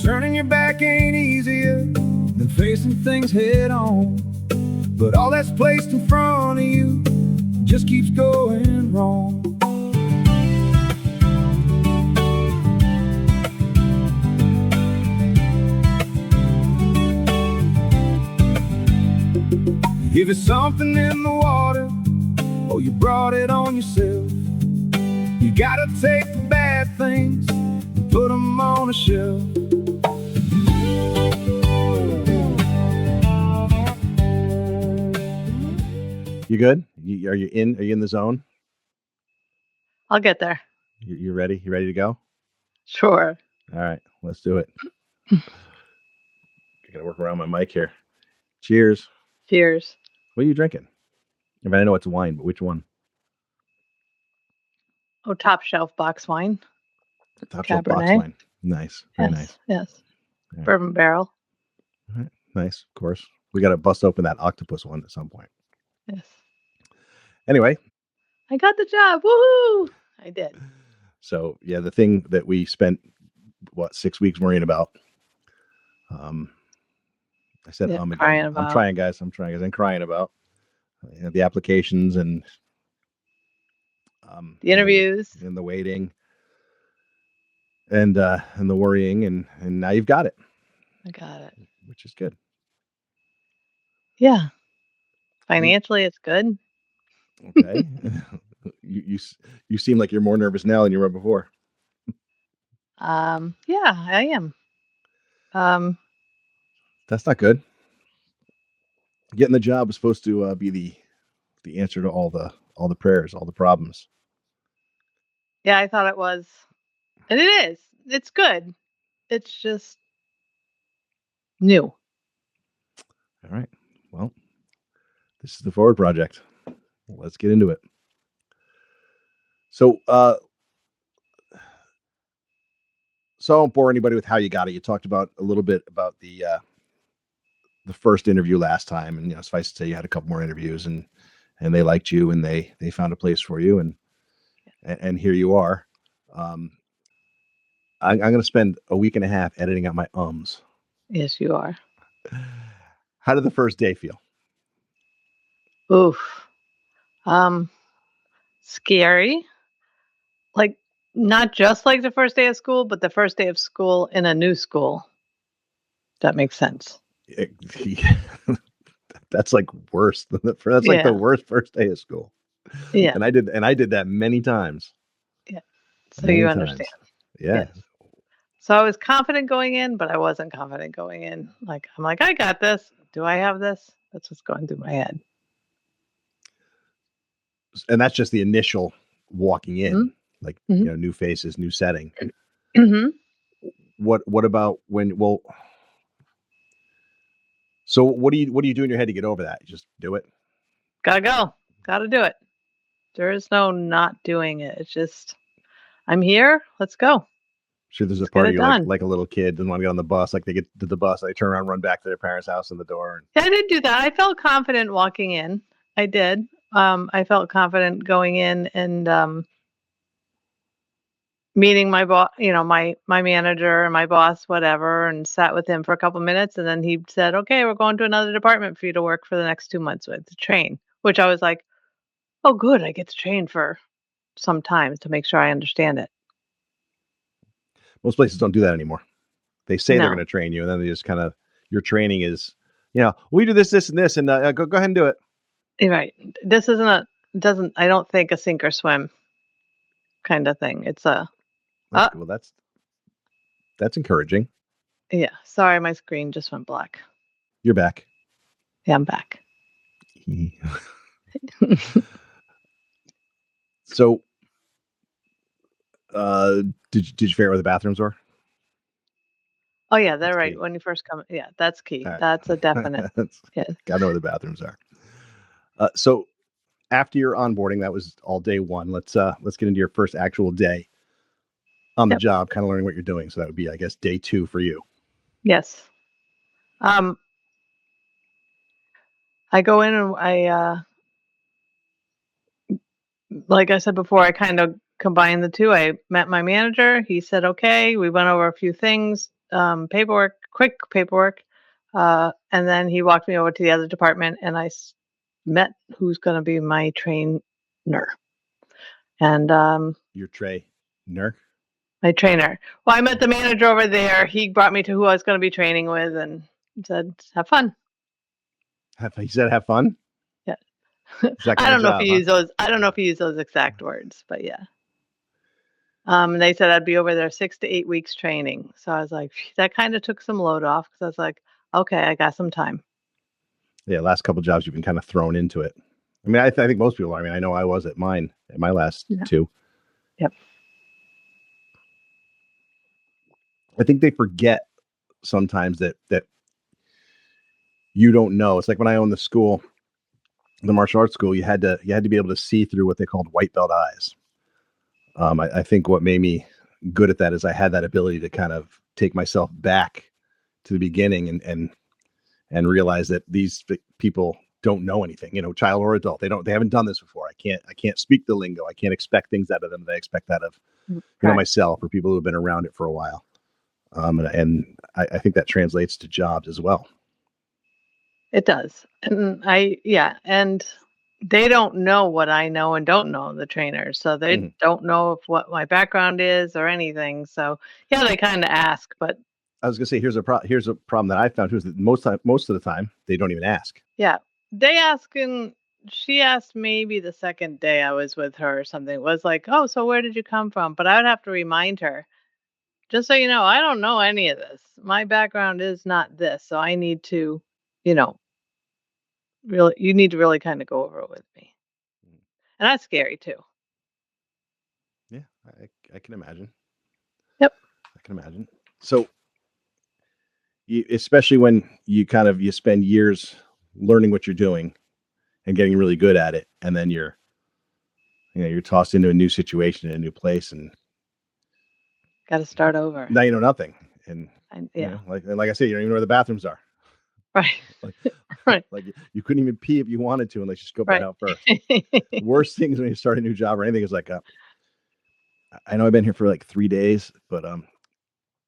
Turning your back ain't easier than facing things head on. But all that's placed in front of you just keeps going wrong. If it's something in the water, or you brought it on yourself, you gotta take the bad things and put them on a shelf. You good? Are you in the zone? I'll get there. You ready? You ready to go? Sure. All right, let's do it. I gotta work around my mic here. Cheers. Cheers. What are you drinking? I mean, I know it's wine, but which one? Oh, top shelf box wine. Top shelf box Cabernet. wine. Nice. Very nice. Yes. Yeah. Bourbon barrel. All right. Nice, of course. We got to bust open that octopus one at some point. Yes. Anyway. I got the job. Woohoo! I did. So, yeah, the thing that we spent, 6 weeks worrying about. I said, Yeah, I'm trying, guys. I'm crying about the applications and the interviews and the waiting and the worrying, and now you've got it. I got it, which is good. Yeah, financially it's good. Okay. you seem like you're more nervous now than you were before. Yeah, I am. That's not good. Getting the job is supposed to be the answer to all the prayers, all the problems. Yeah, I thought it was, and it is. It's good. It's just new. All right. Well, this is the Forward Project. Let's get into it. So, I won't bore anybody with how you got it. You talked about a little bit about the first interview last time, and suffice to say, you had a couple more interviews, and they liked you, and they found a place for you, and here you are. I'm going to spend a week and a half editing out my ums. Yes, you are. How did the first day feel? Oof. Scary. Like, not just like the first day of school, but the first day of school in a new school. That makes sense. That's like worse than that's like the worst first day of school. Yeah. And I did that many times. Yeah. So you understand. Yeah. So I was confident going in, but I wasn't confident going in. Like, I'm like, I got this. Do I have this? That's what's going through my head. And that's just the initial walking in, mm-hmm. like, new faces, new setting. Mm-hmm. What about when, so what do you do in your head to get over that? You just do it? Gotta go. Gotta do it. There is no not doing it. It's just, I'm here. Let's go. Sure, there's a part of you like a little kid doesn't want to get on the bus. Like they get to the bus, they turn around, run back to their parents' house in the door. Yeah, I did do that. I felt confident walking in. I did. I felt confident going in and meeting my boss, my manager and my boss, whatever, and sat with him for a couple of minutes. And then he said, okay, we're going to another department for you to work for the next 2 months with, to train, which I was like, oh, good. I get to train for some time to make sure I understand it. Most places don't do that anymore. They say they're going to train you, and then they just kind of, your training is, we do this, this, and this, and go ahead and do it. Right. This I don't think a sink or swim kind of thing. It's a. Well, that's encouraging. Yeah. Sorry, my screen just went black. You're back. Yeah, I'm back. So, did you figure out where the bathrooms were? Oh yeah, they're right. Key. When you first come, yeah, that's key. Right. That's a definite. Yeah. Gotta know where the bathrooms are. So, after your onboarding, that was all day one. Let's get into your first actual day on the job, kind of learning what you're doing. So that would be, I guess, day 2 for you. Yes. I go in and I, like I said before, I kind of combined the two. I met my manager. He said, okay, we went over a few things, quick paperwork, and then he walked me over to the other department, and met who's going to be my trainer, and Your trainer. my trainer. Well, I met the manager over there. He brought me to who I was going to be training with, and said, "Have fun." He said, "Have fun." Yeah. It's that I kind of don't know if job, he huh? used those. I don't know if he used those exact words, but yeah. And they said I'd be over there 6 to 8 weeks training. So I was like, "Phew," that kind of took some load off because I was like, okay, I got some time. Yeah, last couple jobs you've been kind of thrown into it. I mean, I think most people are. I mean, I know I was at my last Yeah. two. Yep. I think they forget sometimes that you don't know. It's like when I owned the school, the martial arts school, you had to be able to see through what they called white belt eyes. I think what made me good at that is I had that ability to kind of take myself back to the beginning and realize that these people don't know anything, child or adult. They haven't done this before. I can't speak the lingo. I can't expect things out of them that I expect out of, Right. myself or people who have been around it for a while. And I think that translates to jobs as well. It does. And they don't know what I know and don't know, the trainers. So they Mhm. don't know if what my background is or anything. So yeah, they kind of ask, but I was gonna say here's a problem that I found too is that most of the time they don't even ask. yeah, they ask, and she asked maybe the second day I was with her or something. It was like, "Oh, so where did you come from?" But I would have to remind her, just so you know, I don't know any of this. My background is not this, so I need to, you know, you need to really kind of go over it with me. And that's scary too. Yeah, I can imagine. Yep. I can imagine. So, especially when you spend years learning what you're doing and getting really good at it, and then you're tossed into a new situation in a new place, and Got to start over. now you know nothing. And And yeah. like I said, you don't even know where the bathrooms are. Right. Like Right. like you couldn't even pee if you wanted to, unless you scoped that Right. out first. Worst things when you start a new job or anything is like, I know I've been here for like 3 days, but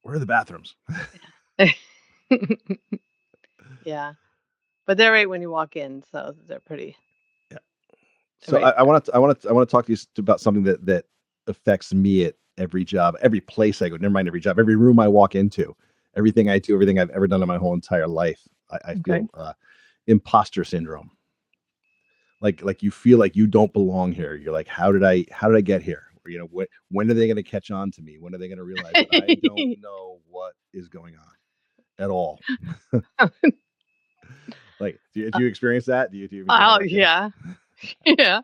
where are the bathrooms? Yeah. But they're right when you walk in, so they're pretty Yeah. So right there. I want to talk to you about something that affects me at every job, every place I go. Never mind every job, every room I walk into, everything I do, everything I've ever done in my whole entire life. I Okay. feel imposter syndrome. Like you feel like you don't belong here. You're like, how did I get here? Or, when are they going to catch on to me? When are they going to realize that I don't know what is going on at all? Like, do you experience that? Do you even have Oh, like a yeah. Yeah.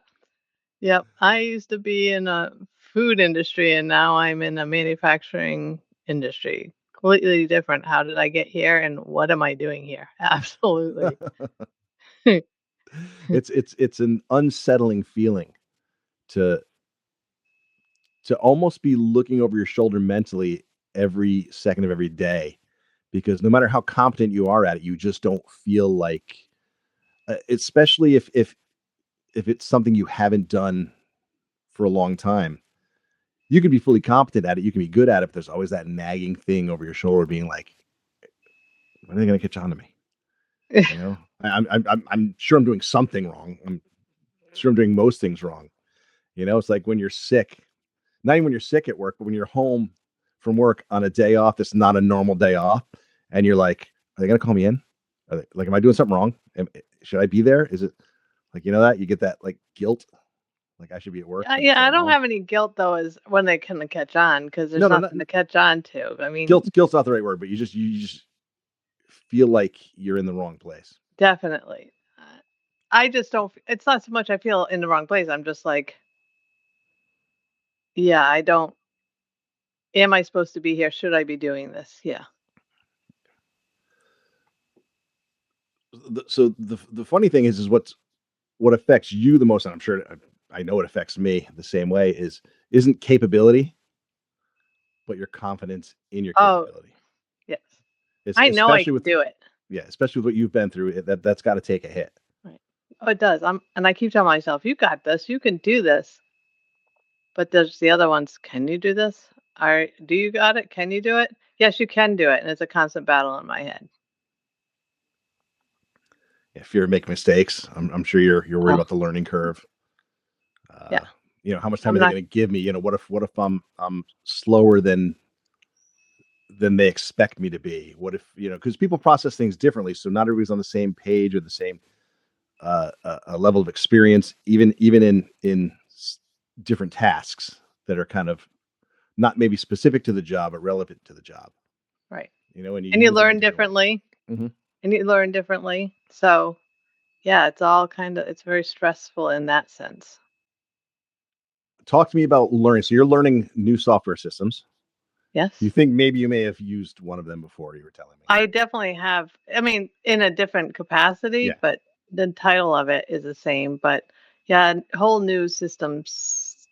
Yep. I used to be in a food industry, and now I'm in a manufacturing industry. Completely different. How did I get here, and what am I doing here? Absolutely. it's an unsettling feeling to almost be looking over your shoulder mentally every second of every day, because no matter how competent you are at it, you just don't feel like, especially if it's something you haven't done for a long time. You can be fully competent at it, you can be good at it, but there's always that nagging thing over your shoulder being like, when are they going to catch on to me? I'm sure I'm doing something wrong. I'm sure I'm doing most things wrong. It's like when you're sick, not even when you're sick at work, but when you're home from work on a day off that's not a normal day off, and you're like, are they going to call me in? Like, am I doing something wrong? Should I be there? Is it like, that you get that like guilt, like I should be at work, but Yeah, instead I I'm don't home. have any guilt though as when they kinda catch on, because there's No, no, not nothing to catch on to. I mean, guilt's not the right word, but you just feel like you're in the wrong place. definitely. I just don't it's not so much I feel in the wrong place, I'm just like, "Yeah, I don't am I supposed to be here? Should I be doing this?" Yeah. So the funny thing is what affects you the most, and I'm sure I know it affects me the same way, isn't capability, but your confidence in your Oh, capability. yes. It's I know I can do it. especially with what you've been through. That's got to take a hit. Right. Oh, it does. And I keep telling myself, "You got this. You can do this." But there's the other ones, "Can you do this? Do you got it? Can you do it?" Yes, you can do it, and it's a constant battle in my head. If you're making mistakes, I'm sure you're worried Oh, about the learning curve. yeah. Uh, how much time I'm are they not going to give me? What if I'm slower than they expect me to be? What if, because people process things differently, so not everybody's on the same page or the same a level of experience, even in different tasks that are kind of not maybe specific to the job, but relevant to the job. right. And you And you use them learn in different ways. differently, Hmm. and you learn differently. So, yeah, it's all it's very stressful in that sense. Talk to me about learning. So you're learning new software systems. You Yes. think maybe you may have used one of them before, you were telling me. I definitely have. I mean, in a different capacity, Yeah. but the title of it is the same. But yeah, whole new systems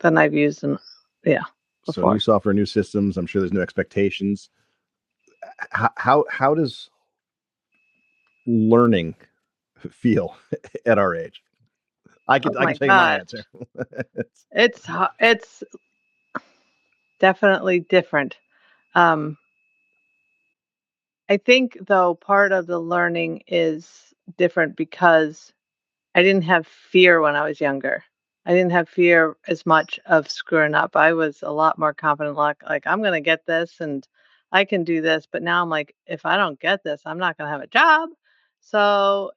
than I've used in, yeah, So new before. software, new systems. I'm sure there's new expectations. How does learning feel at our age? I Oh can I my can tell you my gosh, answer. it's definitely different. Um, I think though part of the learning is different because I didn't have fear when I was younger. I didn't have fear as much of screwing up. I was a lot more confident, like I'm gonna get this and I can do this. But now I'm like, if I don't get this, I'm not gonna have a job. So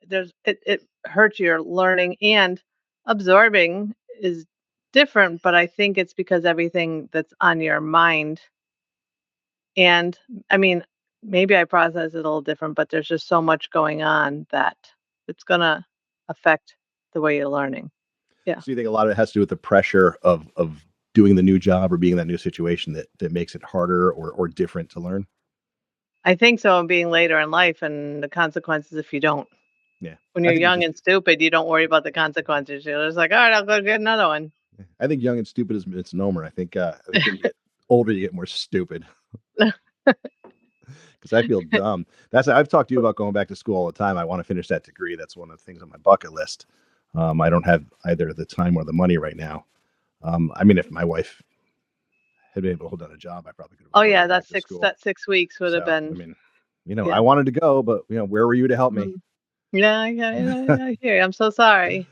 it hurts your learning and absorbing is different, but I think it's because everything that's on your mind and I mean, maybe I process it a little different, but there's just so much going on that it's gonna affect the way you're learning. Yeah, So you think a lot of it has to do with the pressure of doing the new job or being in that new situation that makes it harder or different to learn? I think so. And being later in life and the consequences if you don't. Yeah. When I you're think it's young just and stupid, you don't worry about the consequences. You're just like, all right, I'll go get another one. I think young and stupid is a misnomer. I think when you get older, you get more stupid because I feel dumb. I've talked to you about going back to school all the time. I want to finish that degree. That's one of the things on my bucket list. I don't have either the time or the money right now. I mean, if my wife had been able to hold down a job, I probably could have Oh afforded to yeah, go back to school. that 6 weeks would have So, I been mean, I yeah. wanted to go, but where were you to help me? Mm. Yeah, yeah, yeah, yeah, I hear you. I'm so sorry.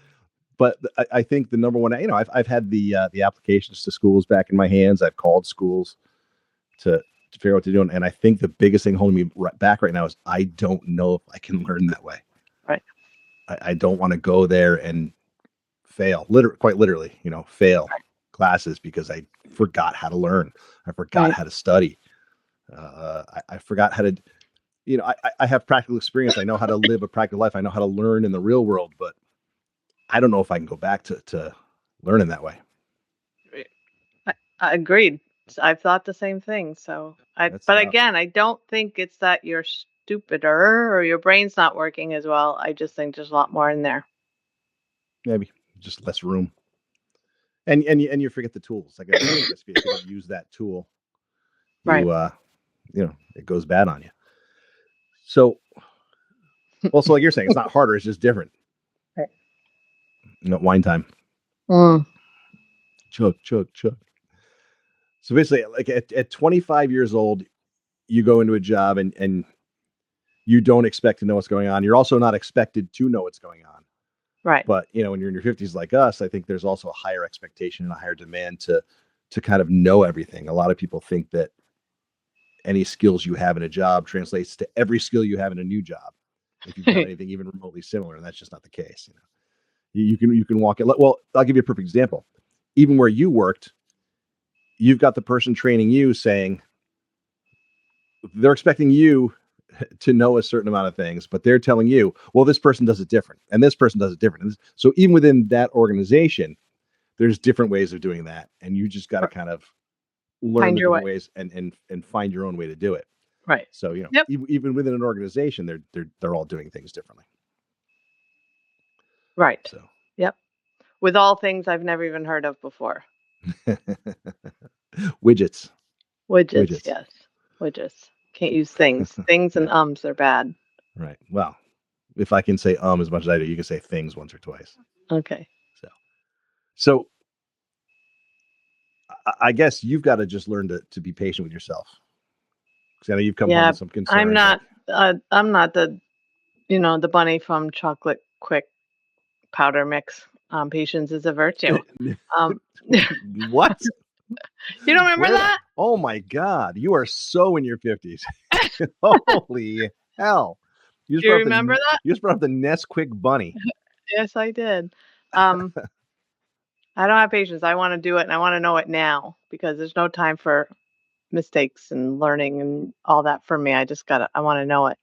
But I think the number one, I've had the applications to schools back in my hands. I've called schools to figure out what to do, and I think the biggest thing holding me back right now is I don't know if I can learn that way. Right, I don't want to go there and fail, quite literally, fail classes because I forgot how to learn. I forgot right. how to study. I forgot how to. I have practical experience. I know how to live a practical life. I know how to learn in the real world, but I don't know if I can go back to learning that way. I agreed. I've thought the same thing. So That's but tough. again, I don't think it's that you're stupider or your brain's not working as well. I just think there's a lot more in there. Maybe just less room, and you forget the tools. I guess if you don't use that tool, Right. you it goes bad on you. So also, like you're saying, it's not harder; it's just different. Right. Wine time. Mm, Chug, chug, chug. So basically, like at 25 years old, you go into a job and you don't expect to know what's going on. You're also not expected to know what's going on. right. But when you're in your 50s like us, I think there's also a higher expectation and a higher demand to kind of know everything. A lot of people think that any skills you have in a job translates to every skill you have in a new job if you've done anything even remotely similar, and that's just not the case. You can walk it. Well, I'll give you a perfect example. Even where you worked, you've got the person training you saying they're expecting you to know a certain amount of things, but they're telling you, well, this person does it different, and this person does it different. So even within that organization, there's different ways of doing that, and you just got to kind of learn Find the your way. different ways and find your own way to do it. Right. So Yep. even within an organization, they're all doing things differently. Right. So Yep. With all things I've never even heard of before. widgets, Widgets, widgets. yes. Widgets. Can't use things. Things and Yeah, ums are bad. right. Well, if I can say as much as I do, you can say things once or twice. Okay. So I guess you've got to just learn to be patient with yourself. 'Cause I know you've come home Yeah, with some concerns. I'm not the, the bunny from Chocolate Quick powder mix. Patience is a virtue. Um, you What? don't remember Where the that? Oh my god, you are so in your 50s. Holy hell. Do you remember that? You just brought up the Nesquik bunny. Yes, I did. Um, I don't have patience. I wanna do it, and I wanna know it now because there's no time for mistakes and learning and all that for me. I wanna know it.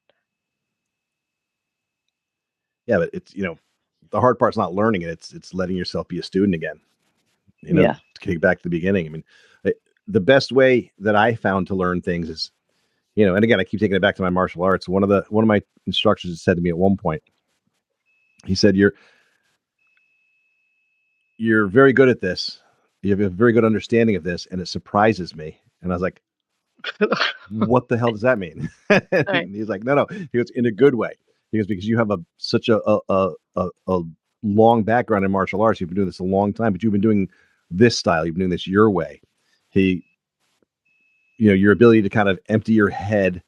Yeah, but the hard part's not learning it, it's letting yourself be a student again. Yeah. To kick back to the beginning. I mean, I the best way that I found to learn things is, and again, I keep taking it back to my martial arts. One of my instructors said to me at one point, he said, "You're very good at this. You have a very good understanding of this, and it surprises me." And I was like, "What the hell does that mean?" Right. And he's like, "No, no." He goes, "In a good way." He goes, "Because you have such a long background in martial arts. You've been doing this a long time, but you've been doing this style. You've been doing this your way." He Your ability to kind of empty your head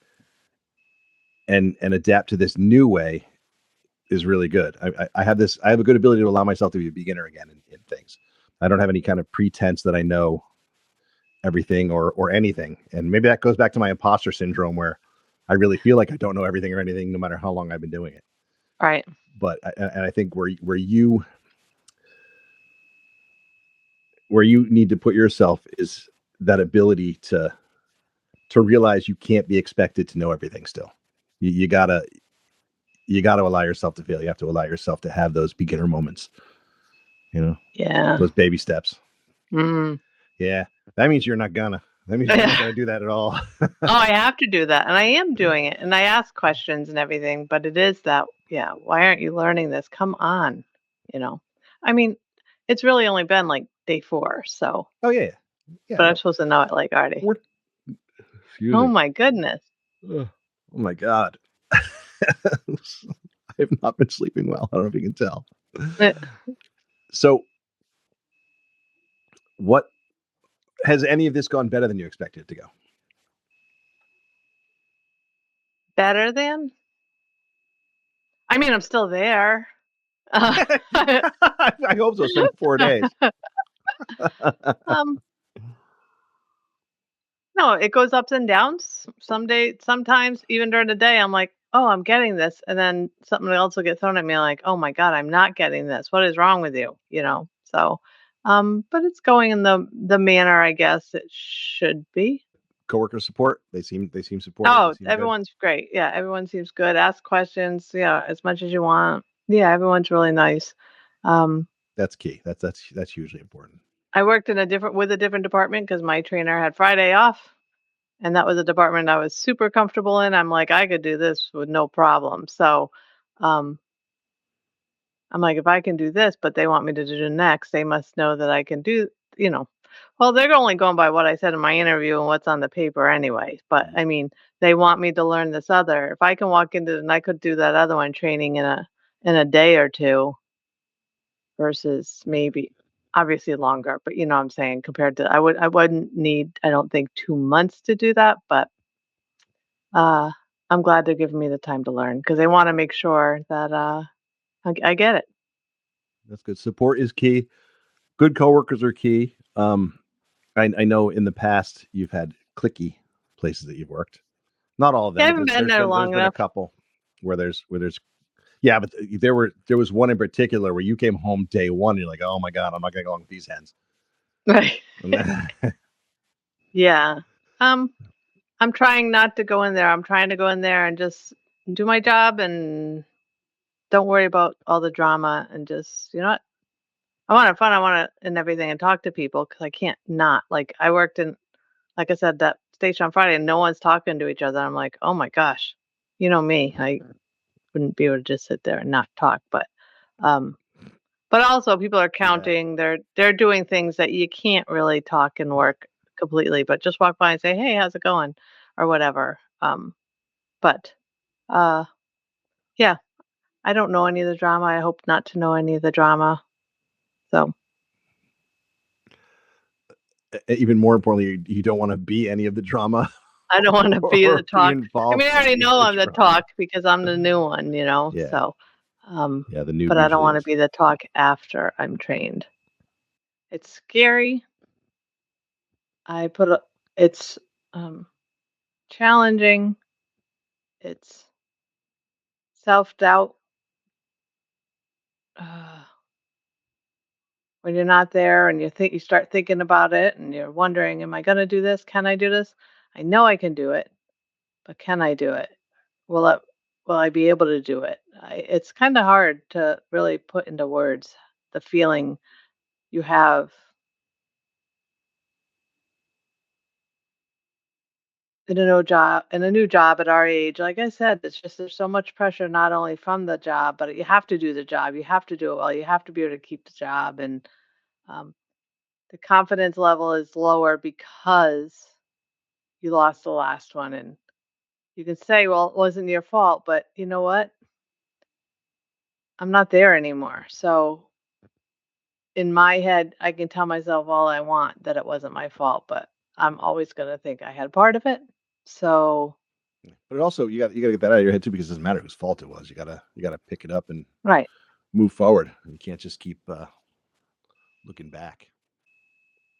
and adapt to this new way is really good. I have a good ability to allow myself to be a beginner again in things. I don't have any kind of pretense that I know everything or anything. And maybe that goes back to my imposter syndrome where I really feel like I don't know everything or anything no matter how long I've been doing it. Right. But I think where you need to put yourself is that ability to realize you can't be expected to know everything still. You gotta allow yourself to fail. You have to allow yourself to have those beginner moments, you know, Yeah. those baby steps. Mm. Yeah. That means you're not gonna. That means you're not gonna do that at all. Oh, I have to do that, and I am doing it, and I ask questions and everything, but it is that, yeah, "Why aren't you learning this? Come on," you know? I mean, it's really only been, like, day 4, so Oh yeah, yeah. Yeah, but I'm no. supposed to know it like already. We're Excuse Oh me. my goodness. Ugh. Oh my god. I have not been sleeping well. I don't know if you can tell. Eh, So, what has any of this gone better than you expected it to go? better than? I mean, I'm still there. Uh, I hope so. It's been 4 days. um, no, it goes ups and downs. Sometimes even during the day, I'm like, "Oh, I'm getting this," and then something else will get thrown at me like, "Oh my god, I'm not getting this. What is wrong with you?" You know? So, but it's going in the manner I guess it should be. Coworker support. They seem supportive. They Oh, seem good. everyone's great. Yeah, everyone seems good. Ask questions, yeah, as much as you want. Yeah, everyone's really nice. Um, That's key. That's hugely important. I worked in a different department because my trainer had Friday off, and that was a department I was super comfortable in. I'm like, "I could do this with no problem." So, um, I'm like, "If I can do this, but they want me to do next, they must know that I can do," you know. Well, they're only going by what I said in my interview and what's on the paper anyway, but, Mm. I mean, they want me to learn this other. If I can walk into and I could do that other one training in a day or 2 versus maybe obviously longer, but you know what I'm saying, compared to I wouldn't need, I don't think, 2 months to do that, but, uh, I'm glad they're giving me the time to learn because they wanna make sure that, I get it. That's good. Support is key. Good coworkers are key. I know in the past you've had clicky places that you've worked. Not all of Yeah, I them, but haven't been there's there been there's long been a enough. couple where there's yeah, but there was one in particular where you came home day one and you're like, oh my god, I'm not gonna go along with these hens. Right. And then, Yeah. Um, I'm trying not to go in there. I'm trying to go in there and just do my job and don't worry about all the drama and just, you know what? I want to have fun. I want to and everything and talk to people because I can't not. Like I worked in, like I said, that station on Friday and no one's talking to each other. I'm like, oh my gosh, you know me. I wouldn't be able to just sit there and not talk. Um, but also people are yeah, counting. They're doing things that you can't really talk and work completely, but just walk by and say, hey, how's it going, or whatever. But uh, yeah, I don't know any of the drama. I hope not to know any of the drama. So even more importantly, you don't want to be any of the drama. I don't want to be or the talk. I involved mean, I already in know the I'm the drama. talk because I'm the new one, Yeah. so, Yeah, the noob but I don't usually want to is. be the talk after I'm trained. It's scary. It's um, challenging. It's self-doubt. Uh, when you're not there and you start thinking about it and you're wondering, am I going to do this? Can I do this? I know I can do it, but can I do it? Will it will I be able to do it? It's kind of hard to really put into words the feeling you have in a new job at our age. Like I said, it's just there's so much pressure not only from the job, but you have to do the job. You have to do it well. You have to be able to keep the job, and um, the confidence level is lower because you lost the last one. And you can say, well, it wasn't your fault, but you know what? I'm not there anymore. So in my head, I can tell myself all I want that it wasn't my fault, but I'm always going to think I had part of it. So, But it also you got to get that out of your head too, because it doesn't matter whose fault it was. You got to pick it up and right. move forward. You can't just keep looking back.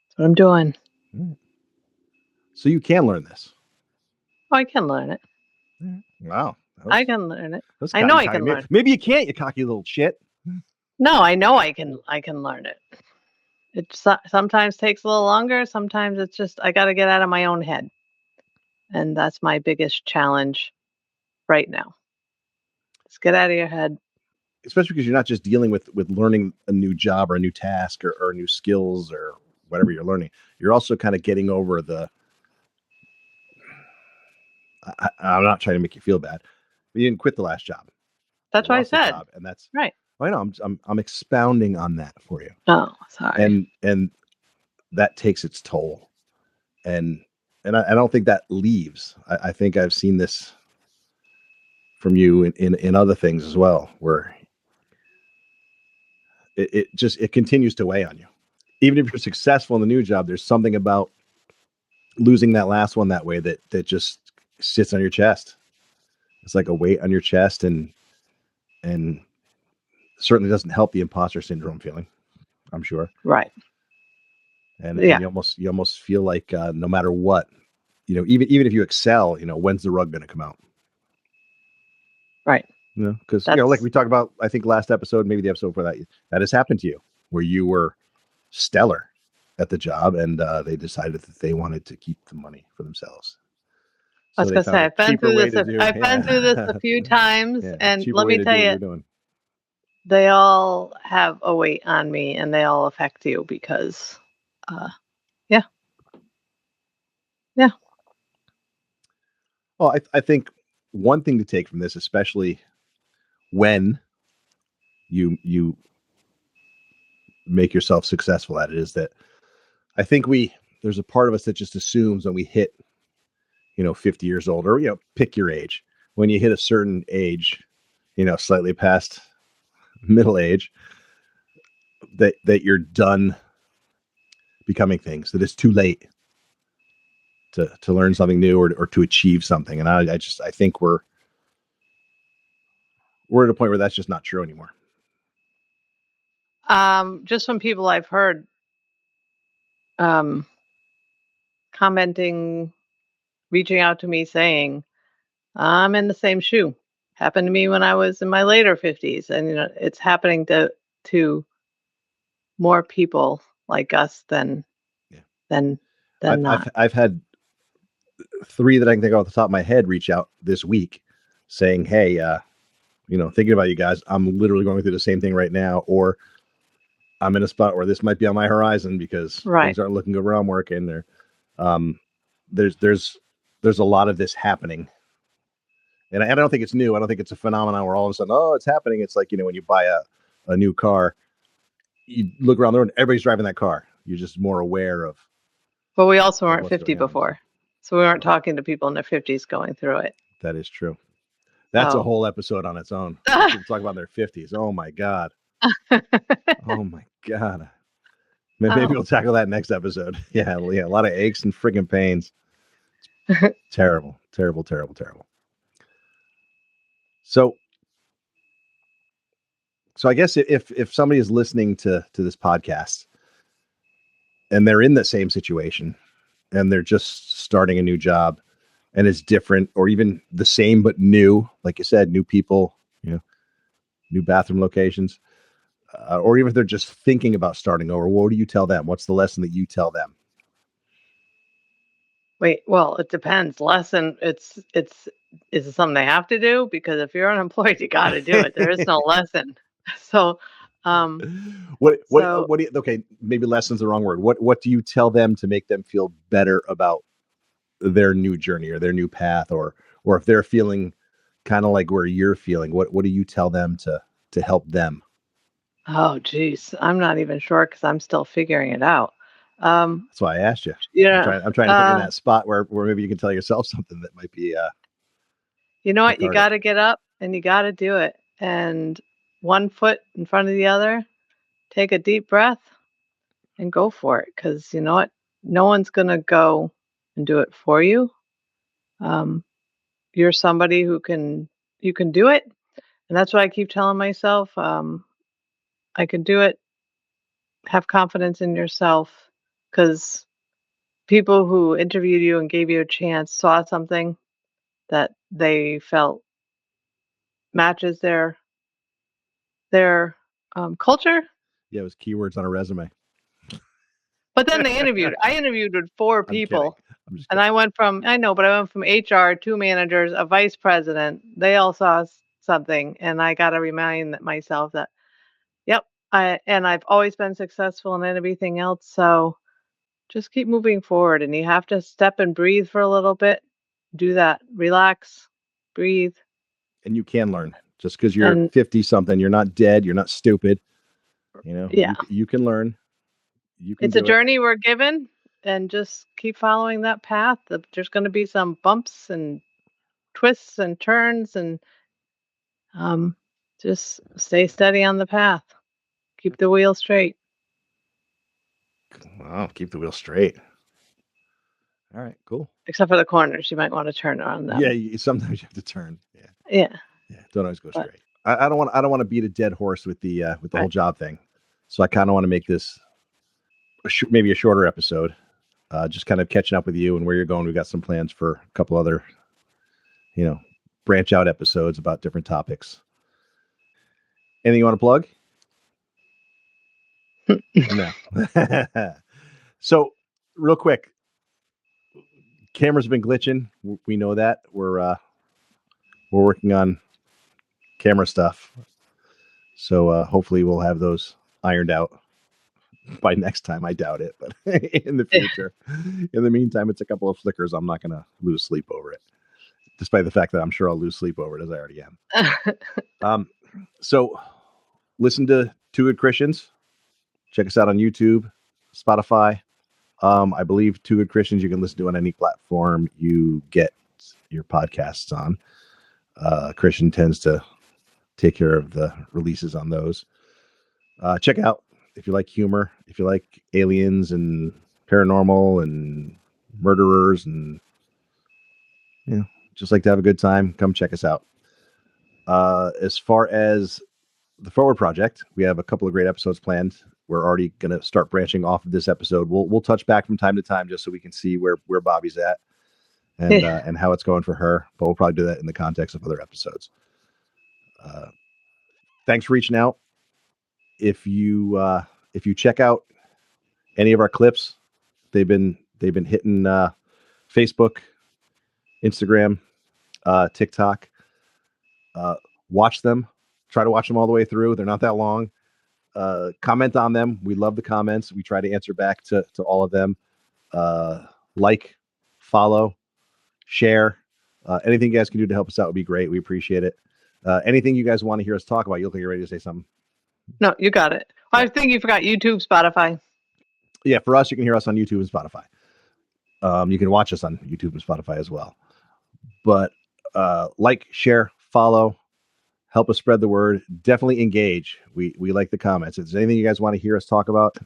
That's what I'm doing. Mm. So you can learn this. Oh, I can learn it. Wow, I can learn it. that's I know cocky, I cocky. can learn. Maybe you can't, you cocky little shit. No, I know I can learn it. Sometimes takes a little longer. Sometimes it's just I got to get out of my own head. And that's my biggest challenge right now. Just get out of your head. Especially because you're not just dealing with learning a new job or a new task or new skills or whatever you're learning. You're also kind of getting over the. I'm not trying to make you feel bad, but you didn't quit the last job. You That's what I lost the said. job, and that's. Right. I know. I'm expounding on that for you, Oh, sorry. and that takes its toll, and I don't think that leaves. I think I've seen this from you in other things as well, where it continues to weigh on you. Even if you're successful in the new job, there's something about losing that last one that way that just sits on your chest. It's like a weight on your chest, and certainly doesn't help the imposter syndrome feeling, I'm sure. Right. And Yeah. you almost feel like no matter what, even if you excel, when's the rug going to come out? Right. Because like That's we talked about, I think last episode, maybe the episode before that has happened to you, where you were stellar at the job, and they decided that they wanted to keep the money for themselves. I So was they gonna say found a cheaper way to do, I've been through this a few times, and cheaper let way me to tell do what you, you're doing. they all have a weight on me, and they all affect you because, yeah, yeah. Well, I think one thing to take from this, especially when you make yourself successful at it, is that I think there's a part of us that just assumes when we hit 50 years old, or pick your age, when you hit a certain age, slightly past middle age, that you're done becoming things, that it's too late to learn something new or to achieve something. And I think we're at a point where that's just not true anymore. Just from people I've heard, um, commenting, reaching out to me saying, I'm in the same shoe. Happened to me when I was in my later 50s, and it's happening to more people like us Yeah. than I've, not. I've had 3 that I can think of off the top of my head reach out this week saying, hey, thinking about you guys, I'm literally going through the same thing right now, or I'm in a spot where this might be on my horizon because Right. things aren't looking good where I'm working. There's a lot of this happening, and I don't think it's new. I don't think it's a phenomenon where all of a sudden, oh, it's happening. It's like when you buy a new car, you look around the road, everybody's driving that car. You're just more aware of. But we also weren't what's 50 going on. before, so we weren't talking to people in their 50s going through it. That is true. That's a Oh. whole episode on its own. People talk about their 50s. Oh my god. Oh my god. Maybe Oh. we'll tackle that next episode. Yeah, a lot of aches and friggin' pains. Terrible, terrible, terrible, terrible. So I guess if somebody is listening to this podcast and they're in the same situation and they're just starting a new job and it's different or even the same but new, like you said, new people, new bathroom locations, or even if they're just thinking about starting over, what do you tell them? What's the lesson that you tell them? Wait, well, it depends. Lesson, is it something they have to do? Because if you're unemployed, you got to do it. There is no lesson. So, um, so What do you, okay, maybe lesson's the wrong word. What do you tell them to make them feel better about their new journey or their new path, or if they're feeling kind of like where you're feeling, what do you tell them to help them? oh, geez, I'm not even sure because I'm still figuring it out. Um, That's why I asked you. yeah, I'm trying to put you in that spot where maybe you can tell yourself something that might be you know what? You got cathartic. to get up and you got to do it. And one foot in front of the other, take a deep breath and go for it. Because you know what? No one's going to go and do it for you. Um, you're somebody you can do it. And that's what I keep telling myself. I can do it. Have confidence in yourself because people who interviewed you and gave you a chance saw something that they felt matches their culture. Yeah, it was keywords on a resume. But then they interviewed. I interviewed with 4 I'm kidding. people, I'm just and kidding. I know, but I went from HR, 2 managers, a vice president. They all saw something, and I got to remind myself that, yep, I've always been successful in everything else. So just keep moving forward, and you have to step and breathe for a little bit. Do that. Relax, breathe, And you can learn. Just because you're and 50 something, you're not dead, you're not stupid. yeah, You can learn. You can it's a do it. journey we're given, and just keep following that path. There's going to be some bumps and twists and turns, and um, just stay steady on the path. Keep the wheel straight, Wow, keep the wheel straight. All right, cool. except for the corners. You might want to turn on Yeah, them. sometimes you have to turn. Yeah, Yeah, yeah. Don't always go but straight. I don't want to beat a dead horse with the whole right. job thing. So I kind of want to make this maybe a shorter episode. Just kind of catching up with you and where you're going. We've got some plans for a couple other, branch out episodes about different topics. Anything you want to plug? No. So real quick, camera's been glitching. We know that. We're working on camera stuff. So hopefully we'll have those ironed out by next time. I doubt it, but in the future. In the meantime, it's a couple of flickers. I'm not going to lose sleep over it, despite the fact that I'm sure I'll lose sleep over it as I already am. So listen to Two Good Christians. Check us out on YouTube, Spotify. I believe Two Good Christians you can listen to on any platform you get your podcasts on. Christian tends to take care of the releases on those. Check out if you like humor, if you like aliens and paranormal and murderers and just like to have a good time, come check us out. As far as the Forward Project, we have a couple of great episodes planned. We're already going to start branching off of this episode. We'll touch back from time to time just so we can see where Bobby's at and how it's going for her. But we'll probably do that in the context of other episodes. Thanks for reaching out. If you check out any of our clips, they've been hitting Facebook, Instagram, TikTok. Watch them. Try to watch them all the way through. They're not that long. Comment on them. We love the comments. We try to answer back to all of them. Like, follow, share. Anything you guys can do to help us out would be great. We appreciate it. Anything you guys want to hear us talk about? You look like you're ready to say something. No, you got it. Well, I think you forgot YouTube, Spotify. Yeah, for us, you can hear us on YouTube and Spotify. You can watch us on YouTube and Spotify as well. But like, share, follow, help us spread the word. Definitely engage. We like the comments. If there's anything you guys want to hear us talk about,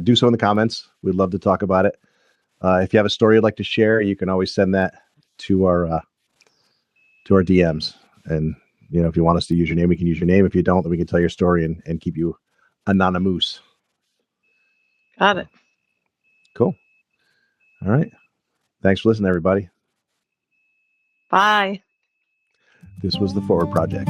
do so in the comments. We'd love to talk about it. If you have a story you'd like to share, you can always send that to our DMs. And if you want us to use your name, we can use your name. If you don't, then we can tell your story and keep you anonymous. Got it. Cool. All right. Thanks for listening, everybody. Bye. This was the Forward Project.